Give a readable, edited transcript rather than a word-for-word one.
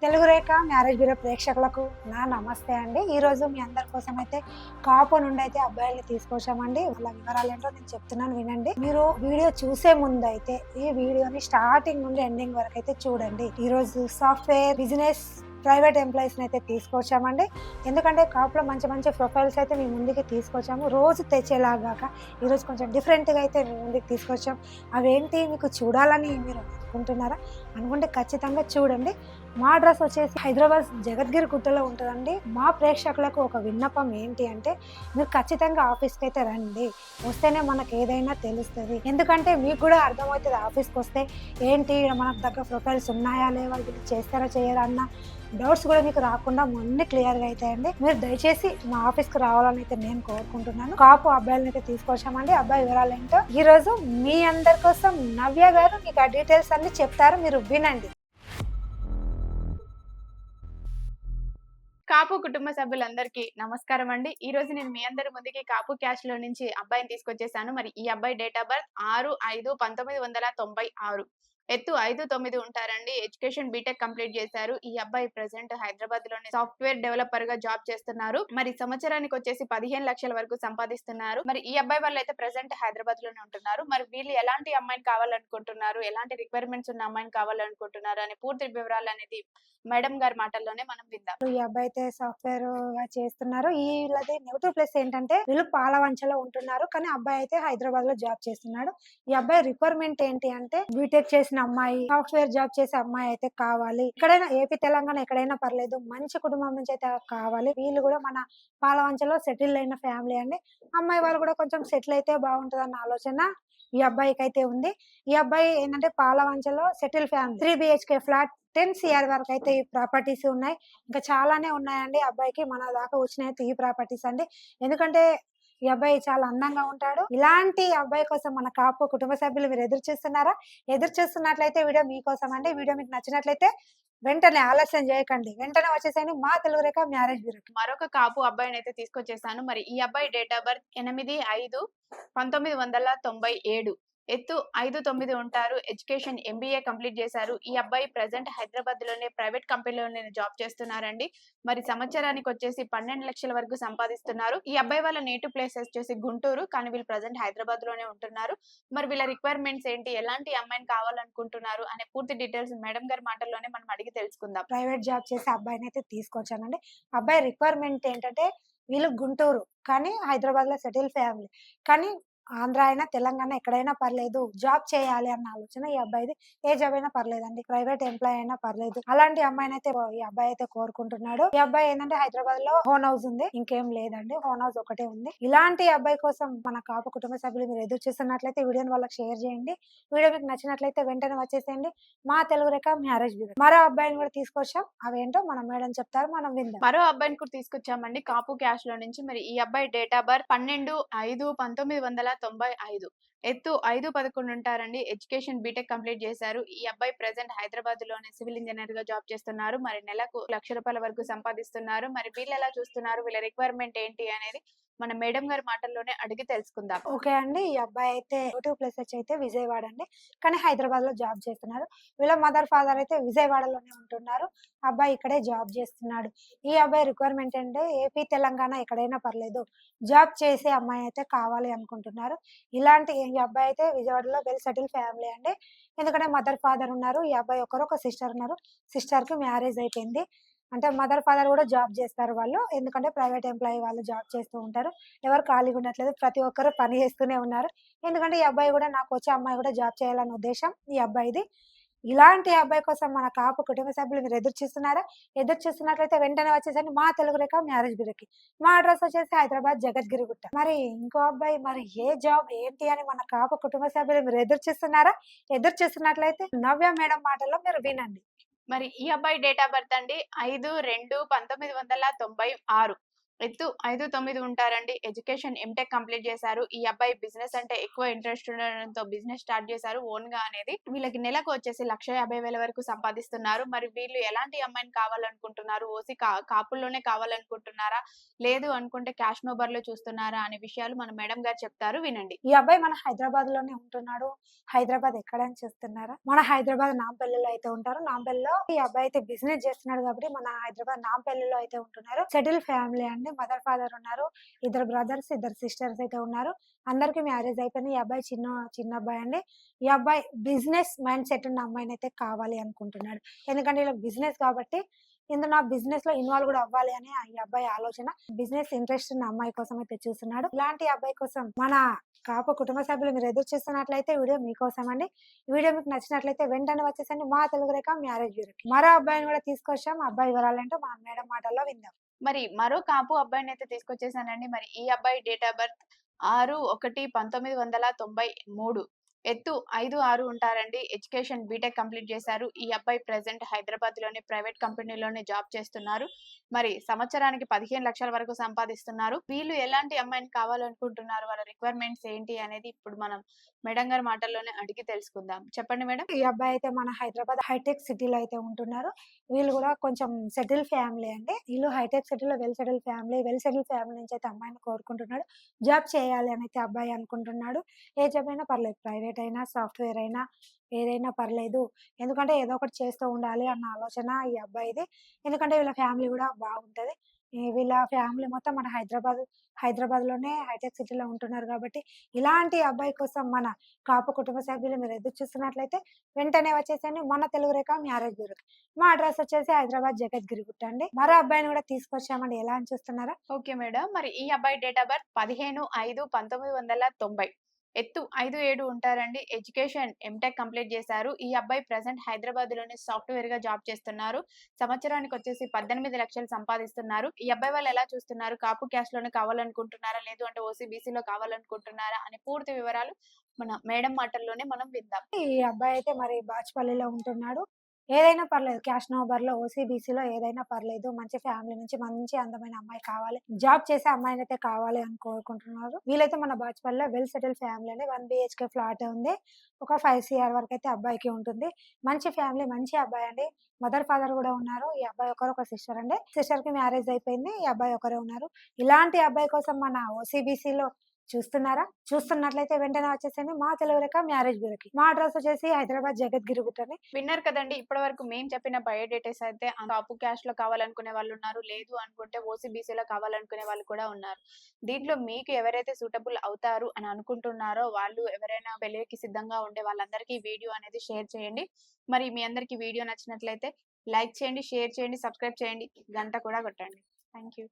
తెలుగు రేఖ marriage bureau ప్రేక్షకులకు నా నమస్తే అండి. ఈ రోజు మీ అందరి కోసం అయితే కాపు నుండి అయితే అబ్బాయిల్ని తీసుకొచ్చామండి. వాళ్ళ వివరాలు ఏంటో నేను చెప్తున్నాను, వినండి. మీరు వీడియో చూసే ముందు అయితే ఈ వీడియోని స్టార్టింగ్ నుండి ఎండింగ్ వరకు అయితే చూడండి. ఈ రోజు సాఫ్ట్వేర్ బిజినెస్ ప్రైవేట్ ఎంప్లాయీస్ అయితే తీసుకొచ్చామండి. ఎందుకంటే కాపులో మంచి మంచి ప్రొఫైల్స్ అయితే మీ ముందుకి తీసుకొచ్చాము. రోజు తెచ్చేలాగా ఈరోజు కొంచెం డిఫరెంట్గా అయితే మీ ముందుకు తీసుకొచ్చాం. అవేంటి మీకు చూడాలని మీరు అనుకుంటున్నారా? అనుకుంటే ఖచ్చితంగా చూడండి. మా అడ్రస్ వచ్చేసి హైదరాబాద్ జగద్గిరి గుట్టలో ఉంటుందండి. మా ప్రేక్షకులకు ఒక విన్నపం ఏంటి అంటే, మీరు ఖచ్చితంగా ఆఫీస్కి అయితే రండి. వస్తేనే మనకు ఏదైనా తెలుస్తుంది. ఎందుకంటే మీకు కూడా అర్థమవుతుంది ఆఫీస్కి వస్తే ఏంటి మనకు దగ్గర ప్రొఫైల్స్ ఉన్నాయా లేవా, వీళ్ళు చేస్తారా చేయరా అన్న డౌట్స్ కూడా మీకు రాకుండా అన్ని క్లియర్గా అవుతాయండి. మీరు దయచేసి మా ఆఫీస్కి రావాలని అయితే నేను కోరుకుంటున్నాను. కాపు అబ్బాయిలను అయితే తీసుకొచ్చామండి. అబ్బాయి వివరాలు ఏంటో ఈ రోజు మీ అందరి కోసం నవ్య గారు మీకు ఆ డీటెయిల్స్ అన్ని చెప్తారు, మీరు వినండి. కాపు కుటుంబ సభ్యులందరికీ నమస్కారం అండి. ఈ రోజు నేను మీ అందరి ముందుకి కాపు క్యాష్ లో నుంచి అబ్బాయిని తీసుకొచ్చేసాను. మరి ఈ అబ్బాయి డేట్ ఆఫ్ బర్త్ 6/5/1996. ఎత్తు 5'9" ఉంటారండి. ఎడ్యుకేషన్ బీటెక్ కంప్లీట్ చేశారు. ఈ అబ్బాయి ప్రెసెంట్ హైదరాబాద్ లోనే సాఫ్ట్వేర్ డెవలపర్ గా జాబ్ చేస్తున్నారు. మరి సంవత్సరానికి వచ్చేసి 15 లక్షల వరకు సంపాదిస్తున్నారు. మరి ఈ అబ్బాయి వాళ్ళు అయితే ప్రెసెంట్ హైదరాబాద్ లోనే ఉంటున్నారు. మరి వీళ్ళు ఎలాంటి అమ్మాయిని కావాలనుకుంటున్నారు, ఎలాంటి రిక్వైర్మెంట్స్ ఉన్న అమ్మాయిని కావాలనుకుంటున్నారు అనే పూర్తి వివరాలు అనేది మేడం గారి మాటల్లోనే మనం విందాం. ఈ అబ్బాయి అయితే సాఫ్ట్వేర్ గా చేస్తున్నారు. వీళ్ళది నెగిటివ్ ప్లస్ ఏంటంటే వీళ్ళు పాలవంచలో ఉంటున్నారు, కానీ అబ్బాయి అయితే హైదరాబాద్ లో జాబ్ చేస్తున్నాడు. ఈ అబ్బాయి రిక్వైర్మెంట్ ఏంటి అంటే, బీటెక్ చేసిన అమ్మాయి, సాఫ్ట్వేర్ జాబ్ చేసే అమ్మాయి అయితే కావాలి. ఎక్కడైనా ఏపీ తెలంగాణ ఎక్కడైనా పర్లేదు, మంచి కుటుంబం నుంచి అయితే కావాలి. వీళ్ళు కూడా మన పాలవంచలో సెటిల్ అయిన ఫ్యామిలీ అండి. అమ్మాయి వాళ్ళు కూడా కొంచెం సెటిల్ అయితే బాగుంటది అన్న ఆలోచన ఈ అబ్బాయికి అయితే ఉంది. ఈ అబ్బాయి ఏంటంటే పాలవంచలో settle family, 3 BHK flat, 10 CR వరకు అయితే ఈ ప్రాపర్టీస్ ఉన్నాయి. ఇంకా చాలానే ఉన్నాయండి. అబ్బాయికి మన దాకా వచ్చినాయి ఈ ప్రాపర్టీస్ అండి. ఎందుకంటే ఈ అబ్బాయి చాలా అందంగా ఉంటాడు. ఇలాంటి అబ్బాయి కోసం మన కాపు కుటుంబ సభ్యులు మీరు ఎదురు చూస్తున్నారా? ఎదురు చూస్తున్నట్లయితే వీడియో మీకోసం అండి. వీడియో మీకు నచ్చినట్లయితే వెంటనే ఆలస్యం చేయకండి, వెంటనే వచ్చేసేయండి మా తెలుగు రేఖ మ్యారేజ్ బ్యూరో. మరొక కాపు అబ్బాయిని అయితే తీసుకొచ్చేసాను. మరి ఈ అబ్బాయి డేట్ ఆఫ్ బర్త్ 8/5/1997. ఎత్తు 5'9" ఉంటారు. ఎడ్యుకేషన్ MBA కంప్లీట్ చేశారు. ఈ అబ్బాయి ప్రెసెంట్ హైదరాబాద్ లోనే ప్రైవేట్ కంపెనీలోనే జాబ్ చేస్తున్నారండి. మరి సంవత్సరానికి వచ్చేసి 12 లక్షల వరకు సంపాదిస్తున్నారు. ఈ అబ్బాయి వాళ్ళ నేటివ్ ప్లేస్ వచ్చేసి గుంటూరు, కానీ వీళ్ళు ప్రెసెంట్ హైదరాబాద్ లోనే ఉంటున్నారు. మరి వీళ్ళ రిక్వైర్మెంట్స్ ఏంటి, ఎలాంటి అమ్మాయిని కావాలనుకుంటున్నారు అనే పూర్తి డీటెయిల్స్ మేడం గారి మాటల్లోనే మనం అడిగి తెలుసుకుందాం. ప్రైవేట్ జాబ్ చేసే అబ్బాయిని అయితే తీసుకొచ్చానండి. అబ్బాయి రిక్వైర్మెంట్ ఏంటంటే, వీళ్ళు గుంటూరు కానీ హైదరాబాద్ లో సెటిల్ ఫ్యామిలీ, కానీ ఆంధ్ర అయినా తెలంగాణ ఎక్కడైనా పర్లేదు, జాబ్ చేయాలి అన్న ఆలోచన ఈ అబ్బాయిది. ఏ జాబ్ అయినా పర్లేదండి, ప్రైవేట్ ఎంప్లాయ్ అయినా పర్లేదు. అలాంటి అమ్మాయిని అయితే ఈ అబ్బాయి అయితే కోరుకుంటున్నాడు. ఈ అబ్బాయి ఏంటంటే హైదరాబాద్ లో హోన్ హౌస్ ఉంది, ఇంకేం లేదండి, హోన్ హౌస్ ఒకటే ఉంది. ఇలాంటి అబ్బాయి కోసం మన కాపు కుటుంబ సభ్యులు మీరు ఎదురు చూస్తున్నట్లయితే వీడియోని వాళ్ళకి షేర్ చేయండి. వీడియో మీకు నచ్చినట్లయితే వెంటనే వచ్చేసేయండి మా తెలుగు రేఖ మ్యారేజ్ బ్యూరో. మరో అబ్బాయిని కూడా తీసుకొచ్చాం, అవేంటో మనం మేడం చెప్తారు, మనం విందాం. మరో అబ్బాయిని కూడా తీసుకొచ్చామండి కాపు క్యాష్ లో నుంచి. మరి ఈ అబ్బాయి డేట్ ఆఫ్ బర్త్ 12/5/1995. ఎత్తు 5'11" ఉంటారండి. ఎడ్యుకేషన్ బీటెక్ కంప్లీట్ చేశారు. ఈ అబ్బాయి ప్రెసెంట్ హైదరాబాద్ లోనే సివిల్ ఇంజనీర్ గా జాబ్ చేస్తున్నారు. మరి నెలకు ₹1,00,000 వరకు సంపాదిస్తున్నారు. మరి వీళ్ళు ఎలా చూస్తున్నారు, వీళ్ళ రిక్వైర్మెంట్ ఏంటి అనేది మన మేడం గారి మాటల్లోనే అడిగి తెలుసుకుందాం. ఓకే అండి. ఈ అబ్బాయి అయితే నేటివ్ ప్లేస్ అయితే విజయవాడ అండి, కానీ హైదరాబాద్ లో జాబ్ చేస్తున్నారు. వీళ్ళ మదర్ ఫాదర్ అయితే విజయవాడలోనే ఉంటున్నారు. అబ్బాయి ఇక్కడే జాబ్ చేస్తున్నాడు. ఈ అబ్బాయి రిక్వైర్మెంట్ అంటే ఏపీ తెలంగాణ ఎక్కడైనా పర్లేదు, జాబ్ చేసే అమ్మాయి అయితే కావాలి అనుకుంటున్నారు. ఇలాంటి ఈ అబ్బాయి అయితే విజయవాడలో వెల్ సెటిల్ ఫ్యామిలీ అండి. ఎందుకంటే మదర్ ఫాదర్ ఉన్నారు. ఈ అబ్బాయి ఒక సిస్టర్ ఉన్నారు. సిస్టర్ కి మ్యారేజ్ అయిపోయింది. అంటే మదర్ ఫాదర్ కూడా జాబ్ చేస్తారు వాళ్ళు. ఎందుకంటే ప్రైవేట్ ఎంప్లాయీ వాళ్ళు జాబ్ చేస్తూ ఉంటారు. ఎవరు ఖాళీగా ఉండట్లేదు, ప్రతి ఒక్కరు పని చేస్తూనే ఉన్నారు. ఎందుకంటే ఈ అబ్బాయి కూడా, నాకు వచ్చే అమ్మాయి కూడా జాబ్ చేయాలన్న ఉద్దేశం ఈ అబ్బాయిది. ఇలాంటి అబ్బాయి కోసం మన కాపు కుటుంబ సభ్యులు మీరు ఎదురు చూస్తున్నారా? ఎదురు చూస్తున్నట్లయితే వెంటనే వచ్చేసండి మా తెలుగు రేఖ మ్యారేజ్ బ్యూరోకి. మా అడ్రస్ వచ్చేసి హైదరాబాద్ జగద్గిరి గుట్ట. మరి ఇంకో అబ్బాయి మరి ఏ జాబ్ ఏంటి అని మన కాపు కుటుంబ సభ్యులు మీరు ఎదురు చూస్తున్నారా? ఎదురు చూస్తున్నట్లయితే నవ్య మేడం మాటల్లో మీరు వినండి. మరి ఈ అబ్బాయి డేట్ ఆఫ్ బర్త్ అండి 5/2/1996. ఎత్తు 5'9" ఉంటారండి. ఎడ్యుకేషన్ ఎంటెక్ కంప్లీట్ చేశారు. ఈ అబ్బాయి బిజినెస్ అంటే ఎక్కువ ఇంట్రెస్ట్ ఉండడంతో బిజినెస్ స్టార్ట్ చేశారు ఓన్‌గా అనేది. వీళ్ళకి నెలకు వచ్చేసి 1,50,000 వరకు సంపాదిస్తున్నారు. మరి వీళ్ళు ఎలాంటి అమ్మాయిని కావాలనుకుంటున్నారు? ఓసీ కాపుల్లోనే కావాలనుకుంటున్నారా? లేదు అనుకుంటే క్యాష్ నోబర్‌లో చూస్తున్నారా? అనే విషయాలు మన మేడం గారు చెప్తారు వినండి. ఈ అబ్బాయి మన హైదరాబాద్ లోనే ఉంటున్నాడు. హైదరాబాద్ ఎక్కడని చూస్తున్నారా? మన హైదరాబాద్ నాంపల్లిలో అయితే ఉంటారు. నాంపల్లిలో ఈ అబ్బాయి అయితే బిజినెస్ చేస్తున్నాడు కాబట్టి మన హైదరాబాద్ నాంపల్లిలో అయితే ఉంటున్నారు. సెటిల్ ఫ్యామిలీ అండి. మదర్ ఫాదర్ ఉన్నారు. ఇద్దరు బ్రదర్స్, ఇద్దరు సిస్టర్స్ అయితే ఉన్నారు. అందరికి మ్యారేజ్ అయిపోయింది. ఈ అబ్బాయి చిన్న అబ్బాయి అండి. ఈ అబ్బాయి బిజినెస్ మైండ్ సెట్ ఉన్న అమ్మాయిని అయితే కావాలి అనుకుంటున్నాడు. ఎందుకంటే ఇలా బిజినెస్ కాబట్టి ఇందులో బిజినెస్ లో ఇన్వాల్వ్ కూడా అవ్వాలి అని ఈ అబ్బాయి ఆలోచన. బిజినెస్ ఇంట్రెస్ట్ ఉన్న అమ్మాయి కోసం అయితే చూస్తున్నాడు. ఇలాంటి అబ్బాయి కోసం మన కాపు కుటుంబ సభ్యులు మీరు ఎదురు చూస్తున్నట్లయితే వీడియో మీకోసం అండి. ఈ వీడియో మీకు నచ్చినట్లయితే వెంటనే వచ్చేసండి మా తెలుగు రేఖ మ్యారేజ్ బ్యూరోకి. మరో అబ్బాయిని కూడా తీసుకొచ్చాం. అబ్బాయి వివరాలంటే మన మేడం మాటల్లో విందాం. మరి మరో కాపు అబ్బాయినైతే తీసుకొచ్చేసానండి. మరి ఈ అబ్బాయి డేట్ ఆఫ్ బర్త్ 6/1/1993. ఎత్తు 5'6" ఉంటారండి. ఎడ్యుకేషన్ బీటెక్ కంప్లీట్ చేశారు. ఈ అబ్బాయి ప్రెజెంట్ హైదరాబాద్‌లోని ప్రైవేట్ కంపెనీలోనే జాబ్ చేస్తున్నారు. మరి సంవత్సరానికి 15,00,000 వరకు సంపాదిస్తున్నారు. వీళ్ళు ఎలాంటి అమ్మాయిని కావాలనుకుంటున్నారు? వాళ్ళ రిక్వైర్మెంట్స్ ఏంటి అనేది ఇప్పుడు మనం మేడం గారి మాటల్లోనే అడిగి తెలుసుకుందాం. చెప్పండి మేడం. ఈ అబ్బాయి అయితే మన హైదరాబాద్ హైటెక్ సిటీలో అయితే ఉంటున్నారు. వీళ్ళు కూడా కొంచెం సెటిల్ ఫ్యామిలీ అండి. వీళ్ళు హైటెక్ సిటీలో వెల్ సెటిల్ ఫ్యామిలీ నుంచి అయితే అమ్మాయిని కోరుకుంటున్నాడు. జాబ్ చేయాలి అని అయితే అబ్బాయి అనుకుంటున్నాడు. ఏ జాబ్ అయినా పర్లేదు. ప్రైవేట్ అయినా, సాఫ్ట్‌వేర్ అయినా ఏదైనా పర్లేదు. ఎందుకంటే ఏదో ఒకటి చేస్తూ ఉండాలి అన్న ఆలోచన ఈ అబ్బాయిది. ఎందుకంటే వీళ్ళ ఫ్యామిలీ కూడా బాగుంటది. వీళ్ళ ఫ్యామిలీ మొత్తం మన హైదరాబాద్‌లోనే హైటెక్ సిటీలో ఉంటున్నారు కాబట్టి ఇలాంటి అబ్బాయి కోసం మన కాపు కుటుంబ సభ్యులు మీరు ఎదురు చూస్తున్నట్లయితే వెంటనే వచ్చేసేయండి మన తెలుగు రేఖ మ్యారేజ్ బ్యూరోకి. మా అడ్రస్ వచ్చేసి హైదరాబాద్ జగద్గిరిగుట్ట అండి. మరో అబ్బాయిని కూడా తీసుకొచ్చామండి. ఎలా అని చూస్తున్నారా? Okay madam. మరి ఈ అబ్బాయి డేట్ ఆఫ్ బర్త్ 15/5/1990. ఎత్తు 5'7" ఉంటారండి. ఎడ్యుకేషన్ ఎంటెక్ కంప్లీట్ చేశారు. ఈ అబ్బాయి ప్రెజెంట్ హైదరాబాద్‌లోని సాఫ్ట్‌వేర్‌గా జాబ్ చేస్తున్నారు. సంవత్సరానికి వచ్చేసి 18,00,000 సంపాదిస్తున్నారు. ఈ అబ్బాయి వాళ్ళు ఎలా చూస్తున్నారు? కాపు క్యాస్ట్‌లోనే కావాలనుకుంటున్నారా? లేదు అంటే ఓసీ, బీసీలో కావాలనుకుంటున్నారా? అనే పూర్తి వివరాలు మన మేడం మాటల్లోనే మనం విందాం. ఈ అబ్బాయి అయితే మరి బాచుపల్లిలో ఉంటున్నాడు. ఏదైనా పర్లేదు. క్యాష్ నోబర్‌లో, ఓసీ, బీసీలో ఏదైనా పర్లేదు. మంచి ఫ్యామిలీ నుంచి మంచి అందమైన అమ్మాయి కావాలి. జాబ్ చేసే అమ్మాయినైతే కావాలి అని కోరుకుంటున్నారు. వీళ్ళైతే మన బాచుపల్లిలో వెల్ సెటిల్ ఫ్యామిలీ అండి. 1 బీహెచ్‌కే ఫ్లాట్ ఉంది. ఒక 5 సీఆర్ వరకైతే అబ్బాయికి ఉంటుంది. మంచి ఫ్యామిలీ, మంచి అబ్బాయి అండి. మదర్, ఫాదర్ కూడా ఉన్నారు. ఈ అబ్బాయి ఒకరు, ఒక సిస్టర్ అండి. సిస్టర్‌కి మ్యారేజ్ అయిపోయింది. ఈ అబ్బాయి ఒకరే ఉన్నారు. ఇలాంటి అబ్బాయి కోసం మన ఓసీ, బీసీలో చూస్తున్నారా? చూస్తున్నట్లయితే వెంటనే వచ్చేసేయండి మా తెలుగు రేఖ మ్యారేజ్ బ్యూరోకి. మా అడ్రస్ వచ్చేసి హైదరాబాద్ జగద్గిరిగుట్టని. విన్నారు కదండీ! ఇప్పటివరకు మేము చెప్పిన బయోడేటాస్ అయితే కాపు క్యాస్ట్‌లో కావాలనుకునే వాళ్ళున్నారు. లేదు అనుకుంటే ఓసీ, బీసీలో కావాలనుకునే వాళ్ళు కూడా ఉన్నారు. దీంట్లో మీకు ఎవరైతే సూటబుల్ అవుతారు అని అనుకుంటున్నారో వాళ్ళు ఎవరైనా పెళ్ళికి సిద్ధంగా ఉండే వాళ్ళందరికీ ఈ వీడియో అనేది షేర్ చేయండి. మరి మీ అందరికి వీడియో నచ్చినట్లయితే లైక్ చేయండి, షేర్ చేయండి, సబ్స్క్రైబ్ చేయండి. గంట కూడా కొట్టండి. Thank you.